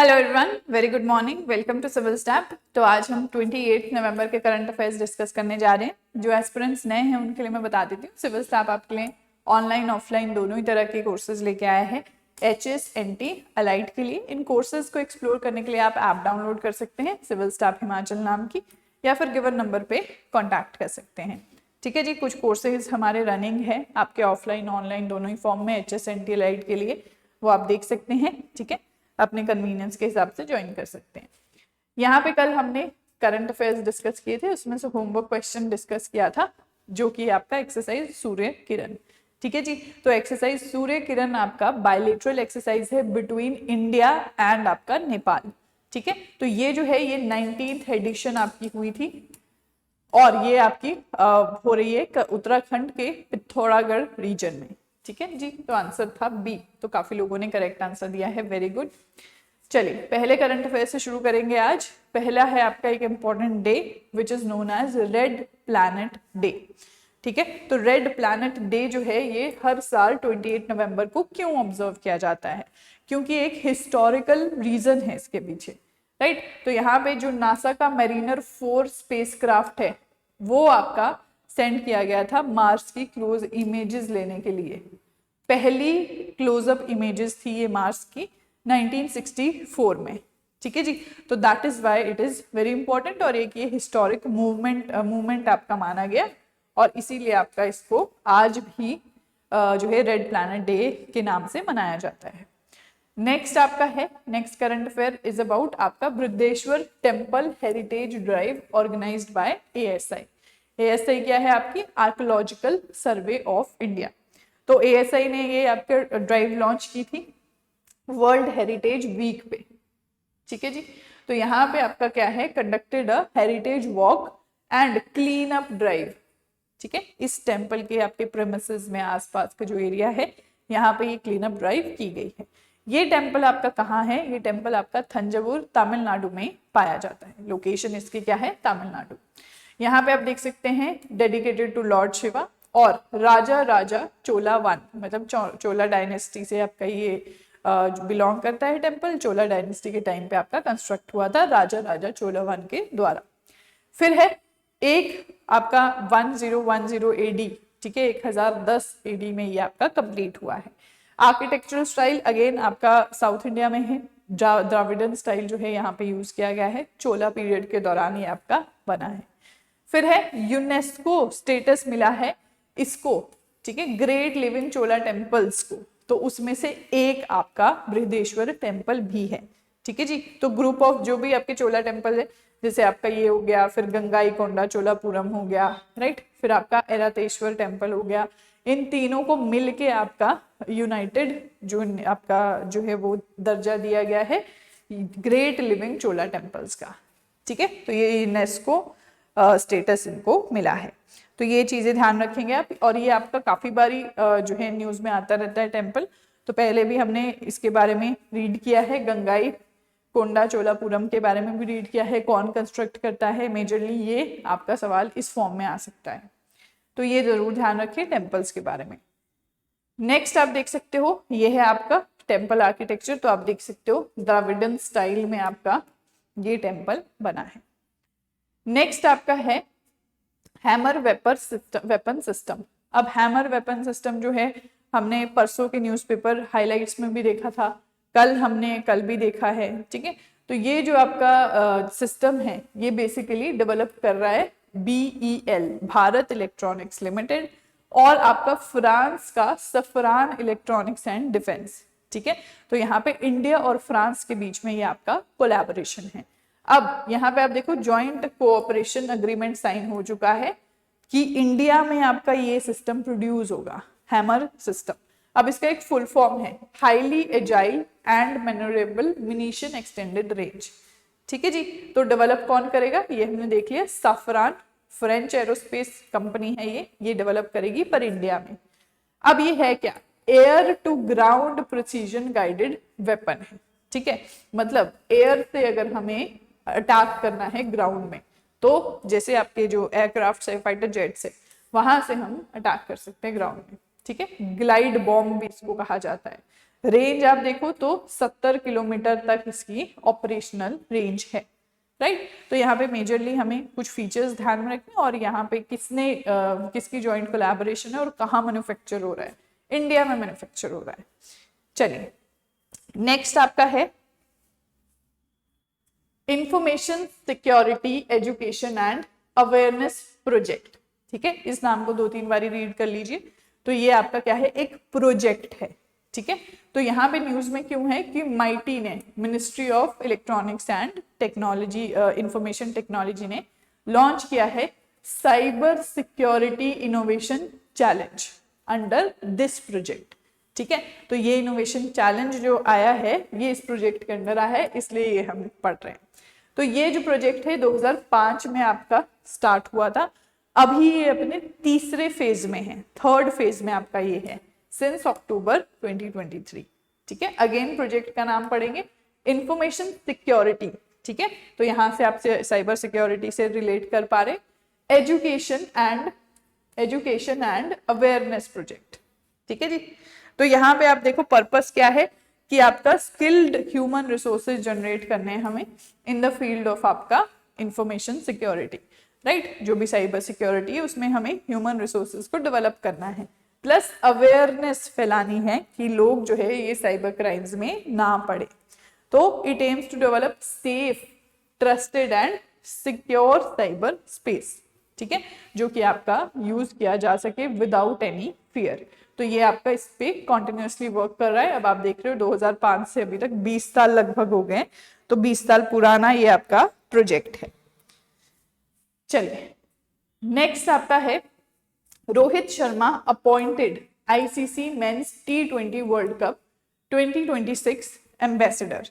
Hello everyone, very good morning, welcome to Civil Step. तो आज हम 28 नवंबर के करंट अफेयर्स डिस्कस करने जा रहे हैं। जो एस्पिरेंट्स नए हैं उनके लिए मैं बता देती हूँ, सिविल स्टैप आपके लिए ऑनलाइन ऑफलाइन दोनों ही तरह के कोर्सेज लेके आया है। HSNT अलाइड के लिए इन कोर्सेज को एक्सप्लोर करने के लिए आप ऐप डाउनलोड कर सकते हैं सिविल स्टैप हिमाचल नाम की, या फिर गिवन नंबर पे कॉन्टैक्ट कर सकते हैं। ठीक है जी, कुछ कोर्सेज हमारे रनिंग है आपके ऑफलाइन ऑनलाइन दोनों ही फॉर्म में HSNT अलाइड के लिए, वो आप देख सकते हैं। ठीक है, अपने कन्वीनियंस के हिसाब से ज्वाइन कर सकते हैं। यहाँ पे कल हमने करंट अफेयर्स डिस्कस किए थे, उसमें से होमवर्क क्वेश्चन डिस्कस किया था जो कि आपका एक्सरसाइज सूर्य किरण। ठीक है जी, तो एक्सरसाइज सूर्य किरण आपका बायलेटरल एक्सरसाइज है बिटवीन इंडिया एंड आपका नेपाल। ठीक है, तो ये जो है ये 19th एडिशन आपकी हुई थी और ये आपकी हो रही है उत्तराखंड के पिथौरागढ़ रीजन में। ठीक है जी, तो आंसर था बी, तो काफी लोगों ने करेक्ट आंसर दिया है, वेरी गुड। चलिए पहले करंट अफेयर से शुरू करेंगे। आज पहला है आपका एक important day which is known as red planet day. ठीक है, तो रेड प्लैनेट डे जो है ये हर साल 28 नवंबर को क्यों ऑब्जर्व किया जाता है? क्योंकि एक हिस्टोरिकल रीजन है इसके पीछे, राइट। तो यहाँ पे जो नासा का मेरिनर 4 स्पेसक्राफ्ट है वो आपका सेंड किया गया था मार्स की क्लोज इमेजेस लेने के लिए। पहली क्लोजअप इमेजेस थी ये मार्स की 1964 में। ठीक है जी, तो that is why it is very important और एक ये हिस्टोरिक मूवमेंट आपका माना गया और इसीलिए आपका इसको आज भी जो है रेड प्लैनेट डे के नाम से मनाया जाता है। नेक्स्ट आपका है, next current affair is about आपका Brihadeeswara temple heritage drive organized by ASI। ASI क्या है? आपकी आर्कोलॉजिकल सर्वे ऑफ इंडिया। तो ASI ने ये आपके ड्राइव लॉन्च की थी वर्ल्ड हेरिटेज वीक पे। ठीक है जी, तो यहाँ पे आपका क्या है, conducted a heritage walk and clean up drive. ठीक है, इस टेम्पल के आपके प्रेमिसेस में आसपास का जो एरिया है यहाँ पे ये क्लीन अप ड्राइव की गई है। ये टेम्पल आपका कहाँ है? ये टेम्पल आपका थंजावुर तमिलनाडु में पाया जाता है। लोकेशन इसकी क्या है? तमिलनाडु। यहाँ पे आप देख सकते हैं डेडिकेटेड टू लॉर्ड शिवा और राजा चोला वन, मतलब चोला डायनेस्टी से आपका ये बिलोंग करता है टेम्पल। चोला डायनेस्टी के टाइम पे आपका कंस्ट्रक्ट हुआ था राजा चोला वन के द्वारा। फिर है एक आपका 1010 AD, ठीक है, 1010 AD में ये आपका कंप्लीट हुआ है। आर्किटेक्चरल स्टाइल अगेन आपका साउथ इंडिया में है, द्राविडन स्टाइल जो है यहाँ पे यूज किया गया है, चोला पीरियड के दौरान ये आपका बना है। फिर है यूनेस्को स्टेटस मिला है इसको, ठीक है, ग्रेट लिविंग चोला टेम्पल्स को, तो उसमें से एक आपका बृहदेश्वर टेम्पल भी है। ठीक है जी, तो ग्रुप ऑफ जो भी आपके चोला टेम्पल है, जैसे आपका ये हो गया, फिर गंगाईकोंडा चोलापुरम हो गया, राइट, फिर आपका ऐरातेश्वर टेम्पल हो गया, इन तीनों को मिलके आपका यूनाइटेड जो आपका जो है वो दर्जा दिया गया है ग्रेट लिविंग चोला टेम्पल्स का। ठीक है, तो ये यूनेस्को स्टेटस इनको मिला है, तो ये चीजें ध्यान रखेंगे आप। और ये आपका काफी बारी जो है न्यूज में आता रहता है टेम्पल, तो पहले भी हमने इसके बारे में रीड किया है, गंगाई कोंडा चोलापुरम के बारे में भी रीड किया है, कौन कंस्ट्रक्ट करता है, मेजरली ये आपका सवाल इस फॉर्म में आ सकता है, तो ये जरूर ध्यान रखें टेम्पल्स के बारे में। नेक्स्ट आप देख सकते हो ये है आपका टेम्पल आर्किटेक्चर, तो आप देख सकते हो द्राविडन स्टाइल में आपका ये टेम्पल बना है। नेक्स्ट आपका है हैमर वेपन सिस्टम। अब हैमर वेपन सिस्टम जो है हमने परसों के न्यूज़पेपर हाइलाइट्स में भी देखा था, कल भी देखा है। ठीक है, तो ये जो आपका सिस्टम है ये बेसिकली डेवलप कर रहा है BEL, भारत इलेक्ट्रॉनिक्स लिमिटेड, और आपका फ्रांस का सफरान इलेक्ट्रॉनिक्स एंड डिफेंस। ठीक है, तो यहाँ पे इंडिया और फ्रांस के बीच में ये आपका कोलैबोरेशन है। अब यहाँ पे आप देखो ज्वाइंट कोऑपरेशन एग्रीमेंट साइन हो चुका है कि इंडिया में आपका ये सिस्टम प्रोड्यूस होगा, हैमर सिस्टम। अब इसका एक फुल फॉर्म है highly agile and manoeuvrable munition extended range. ठीक है जी, तो डेवलप कौन करेगा ये हमने देख लिया, सफरान फ्रेंच एरोस्पेस कंपनी है ये डेवलप करेगी पर इंडिया में। अब ये है क्या, air to ground precision guided weapon है। ठीक है, मतलब एयर से अगर हमें अटैक करना है ग्राउंड में, तो जैसे आपके जो एयरक्राफ्ट है, फाइटर जेट्स है, वहां से हम अटैक कर सकते हैं ग्राउंड में। ठीक है, ग्लाइड बॉम्ब भी इसको कहा जाता है। रेंज आप देखो तो 70 किलोमीटर तक इसकी ऑपरेशनल रेंज है, राइट। तो यहाँ पे मेजरली हमें कुछ फीचर्स ध्यान में रखने, और यहाँ पे किसकी जॉइंट कोलैबोरेशन है और कहाँ मैन्युफैक्चर हो रहा है, इंडिया में मैन्युफैक्चर हो रहा है। चलिए नेक्स्ट आपका है information security education and awareness project. ठीक है, इस नाम को 2-3 बारी रीड कर लीजिए। तो ये आपका क्या है, एक प्रोजेक्ट है। ठीक है, तो यहाँ पे न्यूज में क्यों है कि माइटी ने, ministry of electronics and technology, information technology ने लॉन्च किया है cyber security innovation challenge under this project. ठीक है, तो ये इनोवेशन चैलेंज जो आया है ये इस प्रोजेक्ट के अंदर आया है, इसलिए ये हम पढ़ रहे हैं। तो ये जो प्रोजेक्ट है 2005 में आपका स्टार्ट हुआ था, अभी ये अपने तीसरे फेज में है, थर्ड फेज में आपका ये है सिंस अक्टूबर 2023। ठीक है, अगेन प्रोजेक्ट का नाम पढ़ेंगे इंफॉर्मेशन सिक्योरिटी। ठीक है, तो यहां से आप साइबर सिक्योरिटी से रिलेट कर पा रहे एजुकेशन एंड अवेयरनेस प्रोजेक्ट। ठीक है जी, तो यहाँ पे आप देखो पर्पस क्या है कि आपका स्किल्ड ह्यूमन रिसोर्सेज जनरेट करने हैं हमें इन द फील्ड ऑफ आपका इंफॉर्मेशन सिक्योरिटी, राइट। जो भी साइबर सिक्योरिटी है उसमें हमें ह्यूमन रिसोर्सेज को डेवलप करना है, प्लस अवेयरनेस फैलानी है कि लोग जो है ये साइबर क्राइम्स में ना पड़े। तो it aims to develop safe, trusted and secure cyber space. ठीक है, जो कि आपका यूज किया जा सके विदाउट एनी फियर। तो ये आपका इस पे कॉन्टिन्यूसली वर्क कर रहा है। अब आप देख रहे हो 2005 से अभी तक 20 साल लगभग हो गए, तो 20 साल पुराना ये आपका प्रोजेक्ट है। चलिए नेक्स्ट आपका है Rohit Sharma appointed ICC men's T20 world cup 2026 ambassador.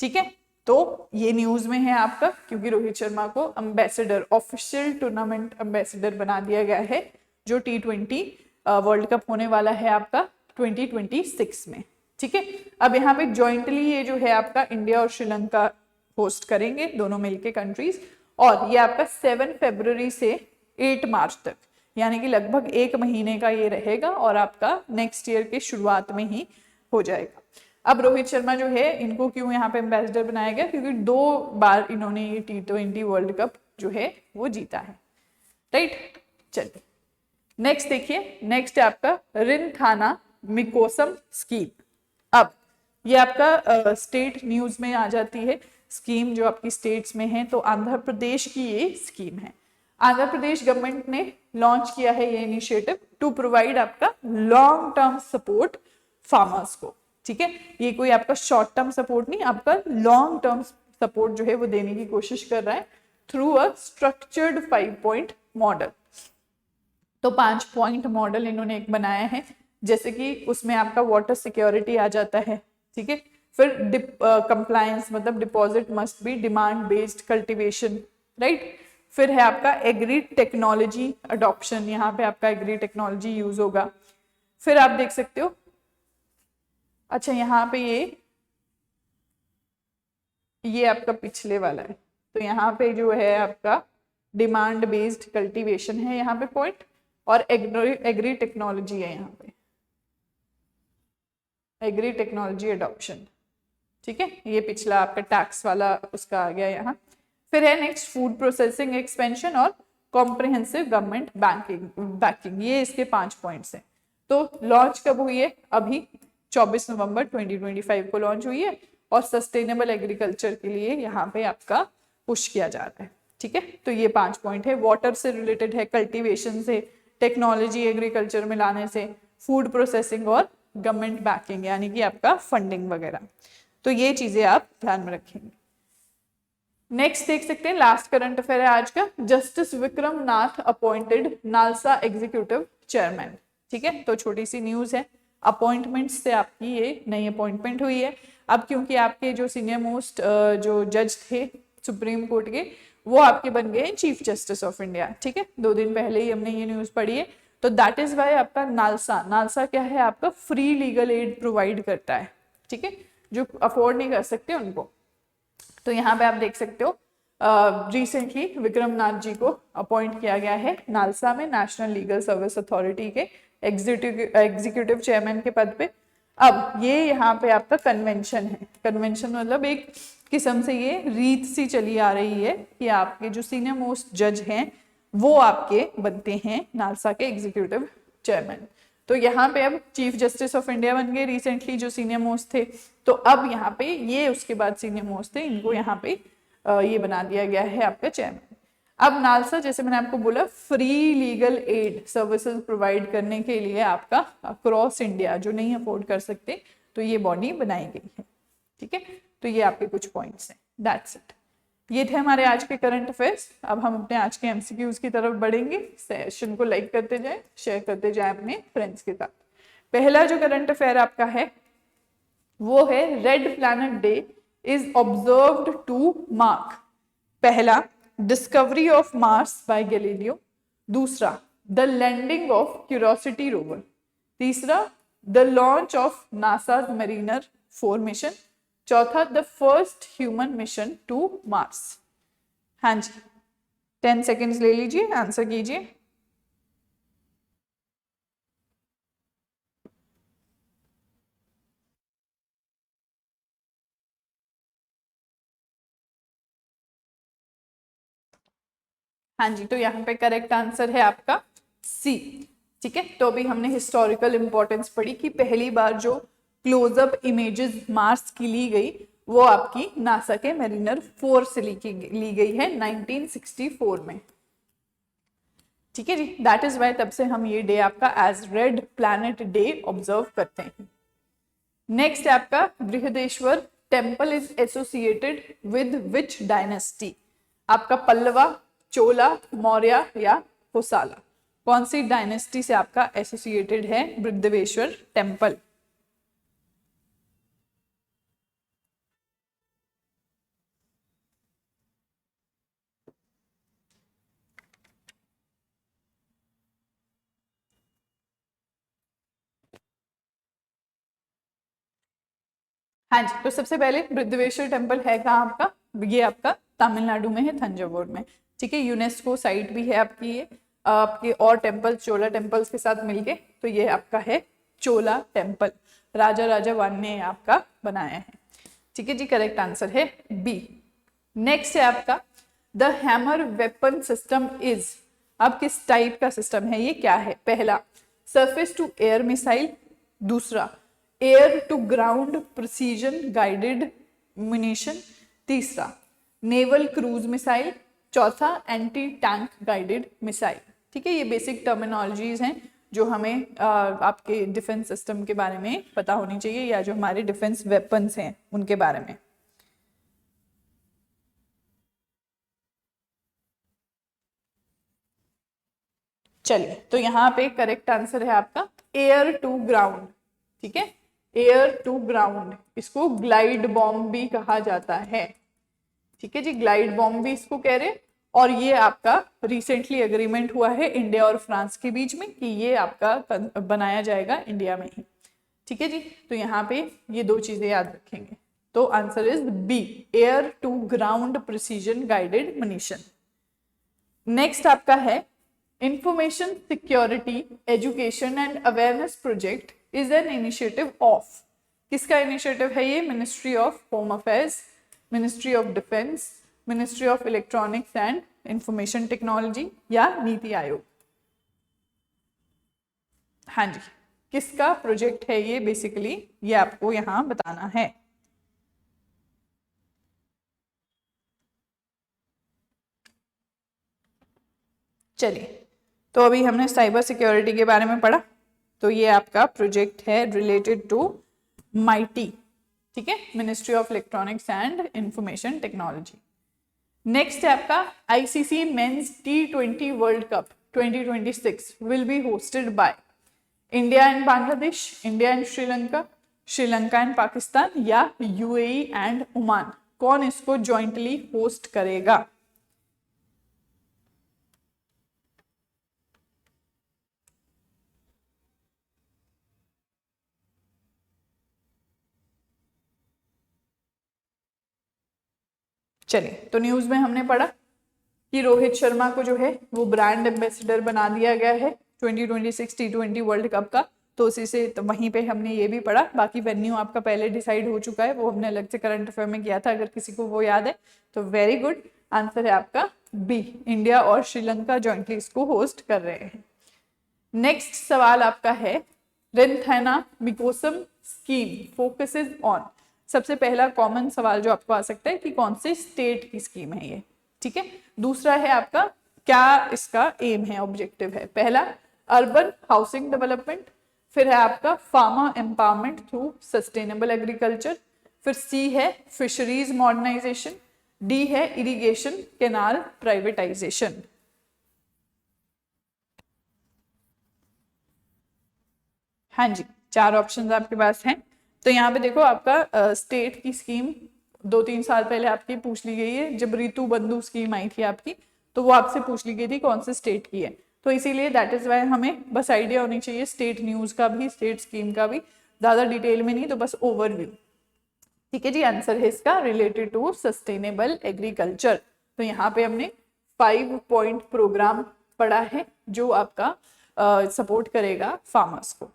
ठीक है, तो ये न्यूज में है आपका क्योंकि रोहित शर्मा को एम्बेसडर, ऑफिशियल टूर्नामेंट एम्बेसडर बना दिया गया है जो T20 वर्ल्ड कप होने वाला है आपका 2026 में। ठीक है, अब यहाँ पे जॉइंटली ये जो है आपका इंडिया और श्रीलंका होस्ट करेंगे, दोनों मिलके कंट्रीज, और ये आपका 7 फरवरी से 8 मार्च तक, यानी कि लगभग 1 महीने का ये रहेगा और आपका नेक्स्ट ईयर के शुरुआत में ही हो जाएगा। अब रोहित शर्मा जो है इनको क्यों यहाँ पे एम्बेसडर बनाया गया, क्योंकि 2 बार इन्होंने ये T20 वर्ल्ड कप जो है वो जीता है, राइट। चलिए नेक्स्ट देखिए, नेक्स्ट है आपका रिनथाना मिकोसम स्कीम। अब ये आपका स्टेट न्यूज में आ जाती है स्कीम जो आपकी स्टेट्स में है, तो आंध्र प्रदेश की ये स्कीम है। आंध्र प्रदेश गवर्नमेंट ने लॉन्च किया है ये इनिशिएटिव टू प्रोवाइड आपका लॉन्ग टर्म सपोर्ट फार्मर्स को। ठीक है, ये कोई आपका शॉर्ट टर्म सपोर्ट नहीं, आपका लॉन्ग टर्म सपोर्ट जो है वो देने की कोशिश कर रहा है through a structured 5 point model. तो 5 पॉइंट मॉडल इन्होंने एक बनाया है, जैसे कि उसमें आपका वाटर सिक्योरिटी आ जाता है। ठीक है, फिर कंप्लायंस मतलब deposit must be demand based cultivation, right. फिर है आपका एग्री टेक्नोलॉजी अडॉप्शन, यहाँ पे आपका एग्री टेक्नोलॉजी यूज होगा। फिर आप देख सकते हो, अच्छा यहाँ पे ये आपका पिछले वाला है, तो यहाँ पे जो है आपका डिमांड बेस्ड कल्टीवेशन है यहाँ पे पॉइंट, और एग्री टेक्नोलॉजी है यहाँ पे, एग्री टेक्नोलॉजी अडॉप्शन। ठीक है, ये पिछला आपका टैक्स वाला उसका आ गया यहाँ। फिर है नेक्स्ट फूड प्रोसेसिंग एक्सपेंशन और कॉम्प्रिहेंसिव गवर्नमेंट बैकिंग, ये इसके 5 पॉइंट्स हैं। तो लॉन्च कब हुई है, अभी 24 नवंबर 2025 को लॉन्च हुई है, और सस्टेनेबल एग्रीकल्चर के लिए यहाँ पे आपका पुश किया जा रहा है। ठीक है, तो ये 5 पॉइंट है, वाटर से रिलेटेड है, कल्टीवेशन से, टेक्नोलॉजी एग्रीकल्चर में लाने से, फूड प्रोसेसिंग और गवर्नमेंट बैकिंग यानी कि आपका फंडिंग वगैरह। तो ये चीजें आप ध्यान में रखेंगे। नेक्स्ट देख सकते हैं, लास्ट करंट अफेयर है आज का, जस्टिस विक्रम नाथ अपॉइंटेड नालसा एग्जीक्यूटिव चेयरमैन। ठीक है, तो छोटी सी न्यूज है, अपॉइंटमेंट से आपकी ये नई अपॉइंटमेंट हुई है। अब क्योंकि आपके जो सीनियर मोस्ट जो जज थे सुप्रीम कोर्ट के, वो आपके बन गए चीफ जस्टिस ऑफ इंडिया। ठीक है, 2 दिन पहले ही हमने ये न्यूज पढ़ी है। तो दैट इज वाई आपका नालसा क्या है, आपका फ्री लीगल एड प्रोवाइड करता है। ठीक है, जो अफोर्ड नहीं कर सकते उनको। तो यहाँ पे आप देख सकते हो रिसेंटली विक्रम नाथ जी को अपॉइंट किया गया है नालसा में नेशनल लीगल सर्विस अथॉरिटी के एग्जीक्यूटिव चेयरमैन के पद पे। अब ये यहाँ पे आपका कन्वेंशन है, कन्वेंशन मतलब एक किस्म से ये रीत सी चली आ रही है कि आपके जो सीनियर मोस्ट जज हैं वो आपके बनते हैं नालसा के एग्जीक्यूटिव चेयरमैन। तो यहाँ पे अब चीफ जस्टिस ऑफ इंडिया बन गए रिसेंटली जो सीनियर मोस्ट थे, तो अब यहाँ पे ये उसके बाद सीनियर मोस्ट थे, इनको यहाँ पे ये बना दिया गया है आपका चेयरमैन। अब नालसा जैसे मैंने आपको बोला free legal aid services provide करने के लिए आपका अक्रॉस इंडिया जो नहीं अफोर्ड कर सकते तो ये बॉडी बनाई गई है। ठीक है, तो ये आपके कुछ पॉइंट्स हैं, दैट्स इट। ये थे हमारे आज के करंट अफेयर्स। अब हम अपने आज के एमसीक्यूज की तरफ बढ़ेंगे। सेशन को लाइक करते जाएं, शेयर करते जाएं अपने फ्रेंड्स के साथ। पहला जो करंट अफेयर आपका है वो है red planet day is observed to mark, पहला discovery of Mars by Galileo, दूसरा the landing of Curiosity rover, तीसरा the launch of NASA's Mariner 4 mission, चौथा the first human mission to Mars. हाँ जी, 10 सेकेंड्स ले लीजिए, आंसर कीजिए। हाँ जी, तो यहाँ पे करेक्ट आंसर है आपका सी। ठीक है, तो अभी हमने हिस्टोरिकल इंपॉर्टेंस पढ़ी कि पहली बार जो क्लोजअप इमेजेस मार्स की ली गई वो आपकी नासा के मरीनर 4 से ली गई है 1964 में। ठीक है जी, दैट इज वाई तब से हम ये डे आपका as red planet day observe करते हैं। नेक्स्ट है आपका Brihadeeswara temple is associated with which dynasty, आपका पल्लवा, चोला, मौर्य या होसाला, कौन सी डायनेस्टी से आपका एसोसिएटेड है बृहदेश्वर टेम्पल? हाँ जी, तो सबसे पहले बृहदेश्वर टेम्पल है कहाँ आपका? ये आपका तमिलनाडु में है, थंजावुर में। ठीक है, यूनेस्को साइट भी है आपकी ये, आपके और टेम्पल चोला टेम्पल्स के साथ मिलके, तो ये आपका है चोला टेम्पल, राजा राजावान ने आपका बनाया है। ठीक है जी, करेक्ट आंसर है बी। नेक्स्ट है आपका the hammer weapon system is, अब किस टाइप का सिस्टम है ये, क्या है? पहला सरफेस टू एयर मिसाइल, दूसरा air to ground precision guided munition, तीसरा नेवल क्रूज मिसाइल, चौथा एंटी टैंक गाइडेड मिसाइल। ठीक है, ये बेसिक टर्मिनोलॉजीज हैं जो हमें आपके डिफेंस सिस्टम के बारे में पता होनी चाहिए, या जो हमारे डिफेंस वेपन्स हैं उनके बारे में। चलिए, तो यहाँ पे करेक्ट आंसर है आपका एयर टू ग्राउंड। ठीक है, एयर टू ग्राउंड, इसको ग्लाइड बॉम्ब भी कहा जाता है। ठीक है जी, ग्लाइड बॉम्ब भी इसको कह रहे। और ये आपका रिसेंटली एग्रीमेंट हुआ है इंडिया और फ्रांस के बीच में कि ये आपका बनाया जाएगा इंडिया में ही। ठीक है जी, तो यहाँ पे ये दो चीजें याद रखेंगे। तो answer is B, air to ground precision guided munition. Next आपका है information security education and awareness project is an initiative of, किसका इनिशिएटिव है ये? Ministry of home affairs, ministry of defence, ministry of electronics and information technology या नीति आयोग? हाँ जी, किसका project है ये? बेसिकली ये आपको यहां बताना है। चलिए, तो अभी हमने साइबर सिक्योरिटी के बारे में पढ़ा, तो ये आपका प्रोजेक्ट है रिलेटेड टू माइटी। ठीक है, ministry of electronics and information technology. Next है आपका ICC men's T20 world cup 2026 will be hosted by India and Bangladesh, India and Sri Lanka, Sri Lanka and Pakistan या यूएई एंड ओमान, कौन इसको जॉइंटली होस्ट करेगा? चलिए, तो न्यूज में हमने पढ़ा कि रोहित शर्मा को जो है वो ब्रांड एम्बेसडर बना दिया गया है 2026 T20 वर्ल्ड कप का, तो उसी से तो वहीं पे हमने ये भी पढ़ा। बाकी वेन्यू आपका पहले डिसाइड हो चुका है, वो हमने अलग से करंट अफेयर में किया था, अगर किसी को वो याद है तो वेरी गुड। आंसर है आपका बी, इंडिया और श्रीलंका जॉइंटली इसको होस्ट कर रहे हैं। नेक्स्ट सवाल आपका है, रिनथैना मिकोसम स्कीम फोकसेस ऑन। सबसे पहला कॉमन सवाल जो आपको आ सकता है कि कौन से स्टेट की स्कीम है ये, ठीक है। दूसरा है आपका क्या इसका एम है, ऑब्जेक्टिव है। पहला अर्बन हाउसिंग डेवलपमेंट, फिर है आपका farmer empowerment through sustainable agriculture, फिर सी है फिशरीज मॉडर्नाइजेशन, डी है इरिगेशन कैनाल प्राइवेटाइजेशन। हाँ जी, 4 ऑप्शन आपके पास हैं। तो यहाँ पे देखो आपका स्टेट की स्कीम 2-3 साल पहले आपकी पूछ ली गई है, जब ऋतु बंधु स्कीम आई थी आपकी, तो वो आपसे पूछ ली गई थी कौन से स्टेट की है। तो इसीलिए दैट इज वाई हमें बस आइडिया होनी चाहिए स्टेट न्यूज का भी, स्टेट स्कीम का भी, ज्यादा डिटेल में नहीं, तो बस ओवरव्यू। ठीक है जी, आंसर है इसका रिलेटेड टू सस्टेनेबल एग्रीकल्चर। तो यहाँ पे हमने 5 पॉइंट प्रोग्राम पढ़ा है जो आपका सपोर्ट करेगा फार्मर्स को,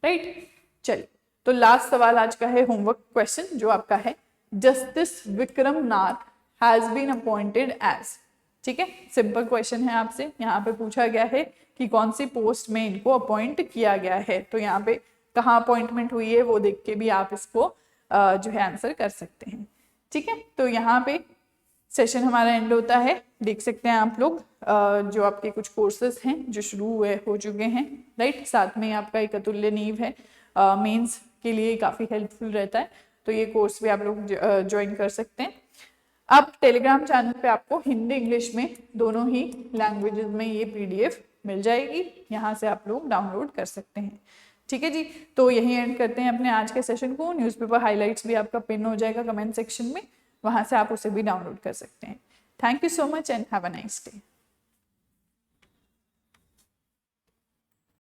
राइट। चलिए, तो लास्ट सवाल आज का है होमवर्क क्वेश्चन जो आपका है, justice Vikram Nath has been appointed as. ठीक है, सिंपल क्वेश्चन है आपसे, यहाँ पे पूछा गया है कि कौन सी पोस्ट में इनको अपॉइंट किया गया है। तो यहाँ पे कहाँ अपॉइंटमेंट हुई है वो देख के भी आप इसको जो है आंसर कर सकते हैं। ठीक है, तो यहाँ पे सेशन हमारा एंड होता है। देख सकते हैं आप लोग जो आपके कुछ कोर्सेज हैं जो शुरू हुए हो चुके हैं, राइट। साथ में आपका एक अतुल्य नींव है, मेंस के लिए काफ़ी हेल्पफुल रहता है, तो ये कोर्स भी आप लोग ज्वाइन कर सकते हैं। अब टेलीग्राम चैनल पे आपको हिंदी इंग्लिश में दोनों ही लैंग्वेजेस में ये पीडीएफ मिल जाएगी, यहाँ से आप लोग डाउनलोड कर सकते हैं। ठीक है जी, तो यही एंड करते हैं अपने आज के सेशन को। न्यूज़पेपर हाइलाइट्स भी आपका पिन हो जाएगा कमेंट सेक्शन में, वहाँ से आप उसे भी डाउनलोड कर सकते हैं। Thank you so much and have a nice day.